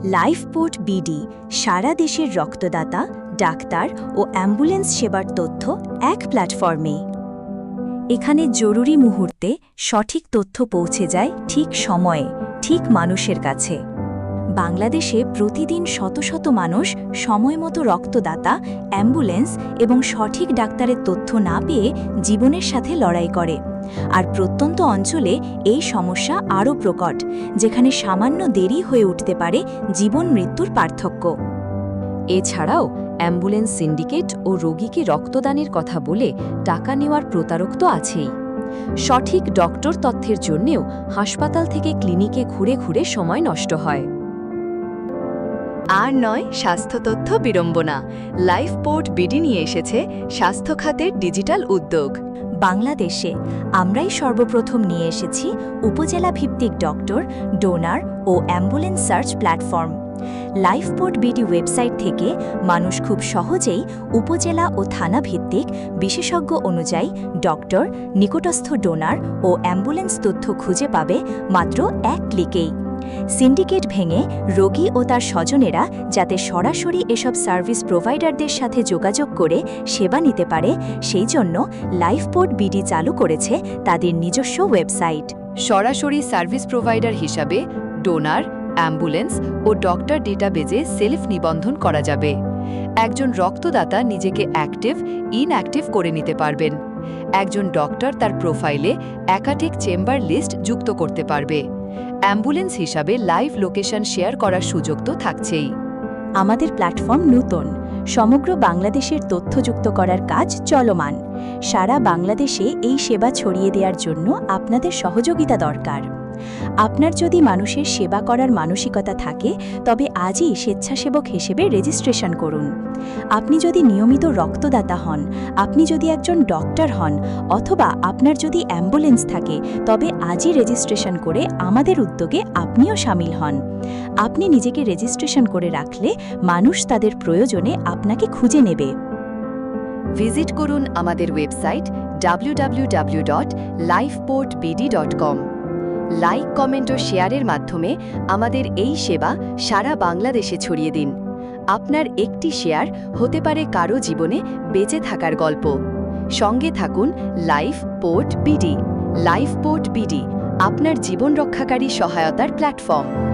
Lifeboat BD সারা দেশের রক্তদাতা, doctor ও ambulance সেবার তথ্য এক প্ল্যাটফর্মে। এখানে জরুরি মুহূর্তে সঠিক তথ্য পৌঁছে যায় ঠিক সময়ে, ঠিক মানুষের কাছে। বাংলাদেশে প্রতিদিন শত শত মানুষ সময়মতো রক্তদাতা, অ্যাম্বুলেন্স এবং সঠিক ডাক্তারের তথ্য না পেয়ে জীবনের সাথে লড়াই করে। আর প্রত্যন্ত অঞ্চলে এই সমস্যা আরও প্রকট, যেখানে সামান্য দেরি হয়ে উঠতে পারে জীবন মৃত্যুর পার্থক্য। এছাড়াও অ্যাম্বুলেন্স সিন্ডিকেট ও রোগীকে রক্তদানের কথা বলে টাকা নেওয়ার প্রতারক তো আছেই। সঠিক ডক্টর তথ্যের জন্যেও হাসপাতাল থেকে ক্লিনিকে ঘুরে ঘুরে সময় নষ্ট হয়। আর নয় স্বাস্থ্য তথ্য বিড়ম্বনা, লাইফবোট বিডি নিয়ে এসেছে স্বাস্থ্য খাতের ডিজিটাল উদ্যোগ। বাংলাদেশে আমরাই সর্বপ্রথম নিয়ে এসেছি উপজেলা ভিত্তিক ডক্টর, ডোনার ও ambulance search platform. Lifeboat BD website থেকে মানুষ খুব সহজেই উপজেলা ও থানা ভিত্তিক বিশেষজ্ঞ অনুযায়ী ডক্টর, নিকটস্থ ডোনার ও অ্যাম্বুলেন্স তথ্য খুঁজে পাবে মাত্র এক ক্লিকেই। সিন্ডিকেট ভেঙে রোগী ও তার স্বজনেরা যাতে সরাসরি এসব সার্ভিস প্রোভাইডারদের সাথে যোগাযোগ করে সেবা নিতে পারে, সেই জন্য লাইফবোট বিডি চালু করেছে তাদের নিজস্ব ওয়েবসাইট। সরাসরি সার্ভিস প্রোভাইডার হিসাবে ডোনার, অ্যাম্বুলেন্স ও ডক্টর ডেটাবেজে সেলফ নিবন্ধন করা যাবে। একজন রক্তদাতা নিজেকে অ্যাক্টিভ, ইনঅ্যাক্টিভ করে নিতে পারবেন। একজন ডক্টর তার প্রোফাইলে একাধিক চেম্বার লিস্ট যুক্ত করতে পারবে। অ্যাম্বুলেন্স হিসাবে লাইভ লোকেশন শেয়ার করার সুযোগ তো থাকছেই। আমাদের প্ল্যাটফর্ম নতুন, সমগ্র বাংলাদেশের তথ্যযুক্ত করার কাজ চলমান। সারা বাংলাদেশে এই সেবা ছড়িয়ে দেওয়ার জন্য আপনাদের সহযোগিতা দরকার। আপনার যদি মানুষের সেবা করার মানসিকতা থাকে, তবে আজই স্বেচ্ছাসেবক হিসেবে রেজিস্ট্রেশন করুন। আপনি যদি নিয়মিত রক্তদাতা হন, আপনি যদি একজন ডক্টর হন, অথবা আপনার যদি অ্যাম্বুলেন্স থাকে, তবে আজই রেজিস্ট্রেশন করে আমাদের উদ্যোগে আপনিও শামিল হন। আপনি নিজেকে রেজিস্ট্রেশন করে রাখলে মানুষ তাদের প্রয়োজনে আপনাকে খুঁজে নেবে। ভিজিট করুন আমাদের ওয়েবসাইট www.lifeboatbd.com। লাইক, কমেন্ট ও শেয়ারের মাধ্যমে আমাদের এই সেবা সারা বাংলাদেশে ছড়িয়ে দিন। আপনার একটি শেয়ার হতে পারে কারো জীবনে বেঁচে থাকার গল্প। সঙ্গে থাকুন লাইফবোট বিডি। লাইফবোট বিডি আপনার জীবন রক্ষাকারী সহায়তার প্ল্যাটফর্ম।